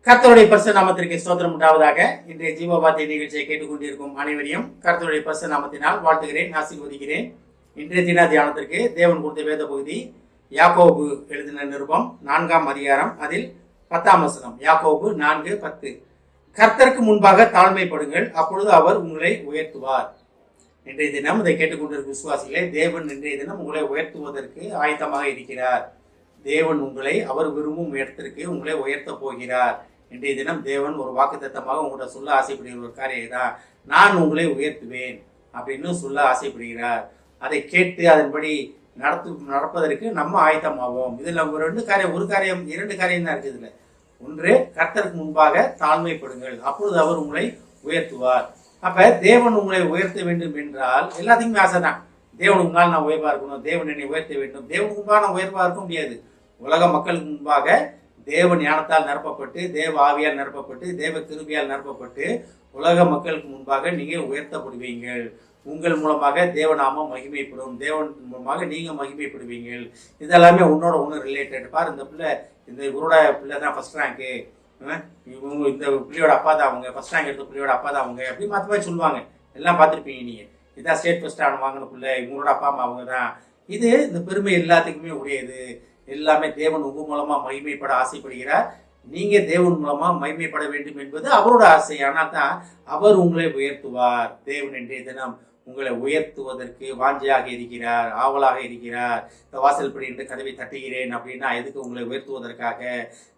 கர்த்தருடைய பரிசுத்த நாமத்திற்கு ஸ்தோத்திரம் உண்டாவதாக. இன்றைய ஜீவபாத்திய நிகழ்ச்சியை கேட்டுக்கொண்டிருக்கும் அனைவரையும் கர்த்தருடைய பரிசுத்த நாமத்தினால் வாழ்த்துகிறேன், ஆசீர்வதிக்கிறேன். இன்றைய தின தியானத்திற்கு தேவன் கொடுத்த வேத பகுதி யாக்கோபு எழுதின நிருபம் 4ஆம் அதிகாரம், அதில் 10ஆம் வசனம். யாக்கோபு 4:10. கர்த்தருக்கு முன்பாக தாழ்மைப்படுங்கள், அப்பொழுது அவர் உங்களை உயர்த்துவார். இன்றைய தினம் இதை கேட்டுக்கொண்டிருக்கும் விசுவாசிகளே, தேவன் இன்றைய தினம் உங்களை உயர்த்துவதற்கு ஆயத்தமாக இருக்கிறார். தேவன் உங்களை அவர் விரும்பும் இடத்திற்கு உங்களை உயர்த்த போகிறார். இன்றைய தினம் தேவன் ஒரு வாக்குத்தத்தமாக உங்கள்கிட்ட சொல்ல ஆசைப்படுகிற ஒரு காரியம் தான், நான் உங்களை உயர்த்துவேன் அப்படின்னு சொல்ல ஆசைப்படுகிறார். அதை கேட்டு அதன்படி நடப்பதற்கு நம்ம ஆயத்தமாவோம். இதில் ஒரு காரியம் 2 காரியம் தான் இருக்குது. இதில் ஒன்று, கர்த்தருக்கு முன்பாக தாழ்மைப்படுங்கள், அப்பொழுது அவர் உங்களை உயர்த்துவார். அப்ப தேவன் உங்களை உயர்த்த வேண்டும் என்றால் எல்லாத்துக்குமே ஆசை தான். தேவனுக்கு முன்னால் நான் உயர்வா இருக்கணும், தேவன் என்னை உயர்த்த வேண்டும். தேவனுக்கு முன்பாக நான் உயர்வா இருக்க முடியாது. உலக மக்களுக்கு முன்பாக தேவ ஞானத்தால் நிரப்பப்பட்டு, தேவ ஆவியால் நிரப்பப்பட்டு, தேவ கிருபையால் நிரப்பப்பட்டு உலக மக்களுக்கு முன்பாக நீங்க உயர்த்தப்படுவீங்கள். உங்கள் மூலமாக தேவநாமம் மகிமைப்படும், தேவன் மூலமாக நீங்க மகிமைப்படுவீங்கள். இதெல்லாமே உன்னோட ஒன்று ரிலேட்டட். பாரு, இந்த இவரோட பிள்ளை தான் ஃபர்ஸ்ட் ரேங்க்கு, இந்த பிள்ளையோட அப்பா தான் அவங்க, ஃபர்ஸ்ட் ரேங்க் எடுத்த பிள்ளையோட அப்பா தான் அவங்க, அப்படி மாற்றி மாதிரி சொல்லுவாங்க. எல்லாம் பார்த்துருப்பீங்க நீங்க. இதான் ஸ்டேட் ஃபர்ஸ்ட் ஆன வாங்கின பிள்ளை, இவங்களோட அப்பா அம்மா அவங்க தான். இந்த பெருமை எல்லாத்துக்குமே உடையது. எல்லாமே தேவன் உங்க மூலமா மகிமைப்பட ஆசைப்படுகிறார். நீங்க தேவன் மூலமா மகிமைப்பட வேண்டும் என்பது அவரோட ஆசை. ஆனால் தான் அவர் உங்களை உயர்த்துவார். தேவன் இன்றைய தினம் உங்களை உயர்த்துவதற்கு வாஞ்சையாக இருக்கிறார், ஆவலாக இருக்கிறார். இந்த வாசல்படி என்று கதவை தட்டுகிறேன் அப்படின்னா எதுக்கு? உங்களை உயர்த்துவதற்காக.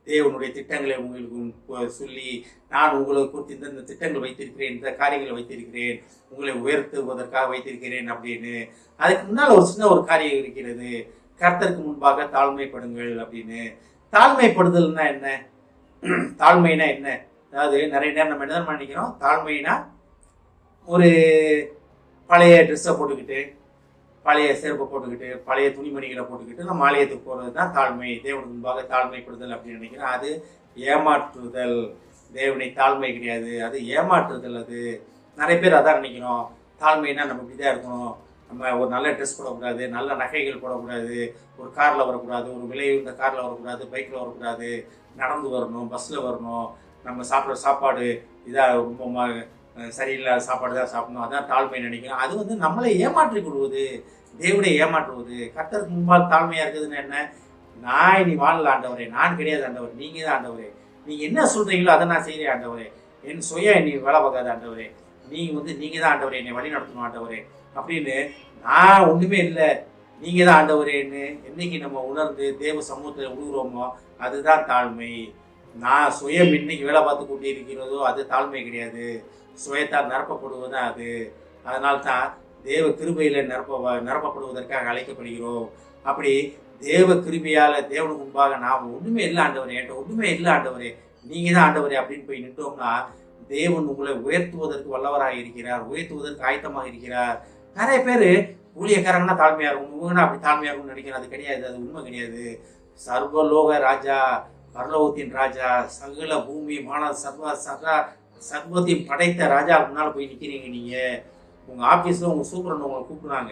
தேவனுடைய திட்டங்களை உங்களுக்கு சொல்லி, நான் உங்களுக்கு குறித்து இந்த திட்டங்கள் வைத்திருக்கிறேன், இந்த காரியங்களை வைத்திருக்கிறேன், உங்களை உயர்த்துவதற்காக வைத்திருக்கிறேன் அப்படின்னு. அதுக்கு முன்னால் ஒரு சின்ன ஒரு காரியம் இருக்கிறது, கர்த்தருக்கு முன்பாக தாழ்மைப்படுங்கள் அப்படின்னு. தாழ்மைப்படுதல்னா என்ன? தாழ்மைனா என்ன? அதாவது நிறைய நேரம் நம்ம என்ன நினைக்கிறோம், தாழ்மைனா ஒரு பழைய ட்ரெஸ்ஸை போட்டுக்கிட்டு, பழைய செருப்பை போட்டுக்கிட்டு, பழைய துணிமணிகளை போட்டுக்கிட்டு நம்ம ஆலயத்துக்கு போகிறது தான் தாழ்மை. தேவனுக்கு முன்பாக தாழ்மைப்படுதல் அப்படின்னு நினைக்கிறோம். அது ஏமாற்றுதல். தேவனை தாழ்மை கிடையாது, அது ஏமாற்றுதல். அது நிறைய பேர் அதான் நினைக்கிறோம். தாழ்மைனா நம்ம இப்படி தான் இருக்கணும், நம்ம ஒரு நல்ல ட்ரெஸ் போடக்கூடாது, நல்ல நகைகள் போடக்கூடாது, ஒரு காரில் வரக்கூடாது, ஒரு விலை உள்ள காரில் வரக்கூடாது, பைக்கில் வரக்கூடாது, நடந்து வரணும், பஸ்ஸில் வரணும், நம்ம சாப்பிட்ற சாப்பாடு இதாக ரொம்ப சரியில்லாத சாப்பாடு தான் சாப்பிடணும், அதான் தாழ்மை நினைக்கிறோம். அது நம்மளை ஏமாற்றி கொள்வது, தேவனை ஏமாற்றுவது. கர்த்தருக்கு முன்பாக தாழ்மையாக இருக்குதுன்னு என்ன? நான் இனி வாழல ஆண்டவரே, நான் கிடையாது ஆண்டவர், நீங்கள் தான் ஆண்டவரே, நீங்கள் என்ன சொல்கிறீங்களோ அதை நான் செய்கிறேன் ஆண்டவரே, என் சுய என்னை வேலை பார்க்காத ஆண்டவரே, நீங்கள் தான் ஆண்டவரே, என்னை வழி நடத்தணும் ஆண்டவரே அப்படின்னு. நான் ஒன்றுமே இல்லை, நீங்கள் தான் ஆண்டவரேன்னு என்னைக்கு நம்ம உணர்ந்து தேவ சமூகத்தில் உழுகிறோமோ அதுதான் தாழ்மை. நான் சுயம் இன்னைக்கு வேலை பார்த்து கொண்டு இருக்கிறதோ அது தாழ்மை கிடையாது, சுயத்தால் நிரப்பப்படுவதுதான் அது. அதனால தான் தேவ கிருபையில் நிரப்பப்படுவதற்காக அழைக்கப்படுகிறோம். அப்படி தேவ கிருபையால் தேவனுக்கு முன்பாக நாம் ஒன்றுமே இல்லை ஆண்டவரே, என்கிட்ட ஒன்றுமே இல்லை ஆண்டவரே, நீங்கள் தான் ஆண்டவரே அப்படின்னு போய் நின்றோம்னா தேவன் உங்களை உயர்த்துவதற்கு வல்லவராக இருக்கிறார், உயர்த்துவதற்கு ஆயத்தமாக இருக்கிறார். நிறைய பேர் ஊழியக்காரங்கன்னா தாழ்மையாக இருக்கும், இவங்கன்னா அப்படி தாழ்மையாக இருக்கும்னு நினைக்கிறேன். அது கிடையாது, அது உண்மை கிடையாது. சர்வலோக ராஜா, பரலோகத்தின் ராஜா, சகல பூமி மான சர்வத்தையும் படைத்த ராஜா முன்னால் போய் நிற்கிறீங்க. நீங்கள் உங்கள் ஆஃபீஸில் உங்கள் சூப்பரண்ட் உங்களை கூப்பிடுறாங்க,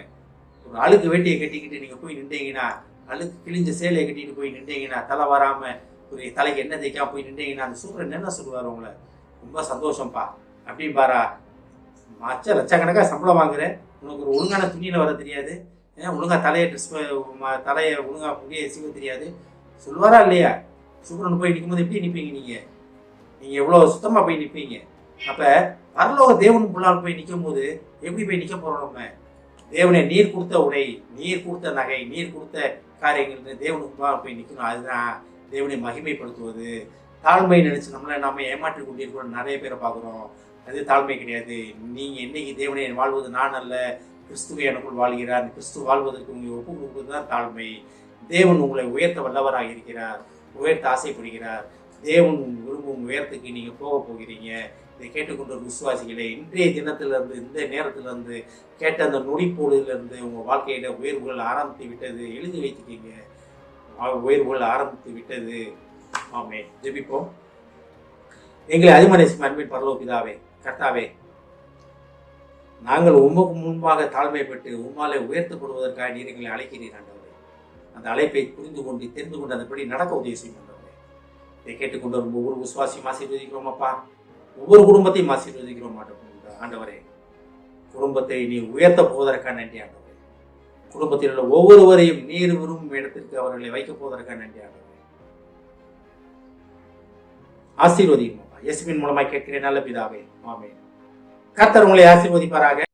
ஒரு அழுக்கு வேட்டியை கட்டிக்கிட்டு நீங்கள் போய் நின்றீங்கன்னா, அழுக்கு கிழிஞ்ச சேலையை கட்டிட்டு போய் நின்றீங்கன்னா, தலை வராமல் ஒரு தலைக்கு எண்ணெய் தேய்க்காம போய் நின்றீங்கன்னா, அந்த சூப்பரண்ட் என்ன சொல்லுவார்? உங்களை ரொம்ப சந்தோஷம்ப்பா அப்படின்னு பாரா, லட்சக்கணக்காக சம்பளம் வாங்குறேன், உனக்கு ஒரு ஒழுங்கான துணியில் வர தெரியாது, ஒழுங்காக தலையை ஒழுங்காக புதிய சீவ தெரியாது சொல்லுவாரா இல்லையா? சூப்பரண்ட் போய் நிற்கும்போது எப்படி நிற்பீங்க? நீங்கள் எவ்வளோ சுத்தமாக போய் நிற்பீங்க. அப்போ பரலோக தேவனுக்கு முன்னால் போய் நிற்கும் போது எப்படி போய் நிற்க போகிறோம்? நம்ம தேவனை நீர் கொடுத்த உடை, நீர் கொடுத்த நகை, நீர் கொடுத்த காரியங்கள் தேவனுக்கு முன்னால் போய் நிற்கணும். அதுதான் தேவனை மகிமைப்படுத்துவது. தாழ்மை நினைச்சு நம்ம ஏமாற்றி கொண்டிருக்கிறோம் நிறைய பேரை பார்க்குறோம். அது தாழ்மை கிடையாது. நீங்கள் என்னைக்கு தேவனை வாழ்வது நான் அல்ல, கிறிஸ்துவை எனக்குள் வாழ்கிறார், கிறிஸ்து வாழ்வதற்கு உங்களை ஒப்பு கொடுப்பது தான் தாழ்மை. தேவன் உங்களை உயர்த்த வல்லவராக இருக்கிறார், உயர்த்த ஆசைப்படுகிறார். தேவன் விரும்பும் உயரத்துக்கு நீங்கள் போக போகிறீங்க. இதை கேட்டுக்கொண்ட விசுவாசிகளே, இன்றைய தினத்திலிருந்து, இந்த நேரத்திலிருந்து, கேட்ட அந்த நொடிப்பொழுதிலிருந்து உங்கள் வாழ்க்கையில உயர்வுகள் ஆரம்பித்து விட்டது. எழுதி வைத்துக்கீங்க, உயர்வுகள் ஆரம்பித்து விட்டது. ஆமே. ஜெபிப்போம். எங்களை அதிமனேசின் அன்பின் பரலோக பிதாவே, கர்த்தாவே, நாங்கள் உமக்கு முன்பாக தாழ்மைப்பட்டு உம்மாலே உயர்த்தப்படுவதற்காக நீர் எங்களை அழைக்கிறீர் ஆண்டவரே. அந்த அழைப்பை புரிந்து கொண்டு தெரிந்து கொண்டு அதன்படி நடக்க உதவி செய்யும் ஆண்டவரே. இதை கேட்டுக்கொண்டு வரும் ஒவ்வொரு விசுவாசியும் ஆசீர்வதிக்கிறோம் அப்பா. ஒவ்வொரு குடும்பத்தையும் ஆசீர்வதிக்கிறோம் ஆண்டவரே. குடும்பத்தை நீ உயர்த்த போவதற்கான நன்றி ஆண்டவரே. குடும்பத்தில் உள்ள ஒவ்வொருவரையும் நீர் விரும்பும் இடத்திற்கு அவர்களை வைக்கப் போவதற்கான நன்றி ஆண்டவரே. ஆசீர்வதிக்கும் அப்பா. இயேசுவின் மூலமாய் கேட்கிறேன் நல்ல பிதாவே, ஆமென். கர்த்தர் உங்களை ஆசீர்வதிப்பாராக.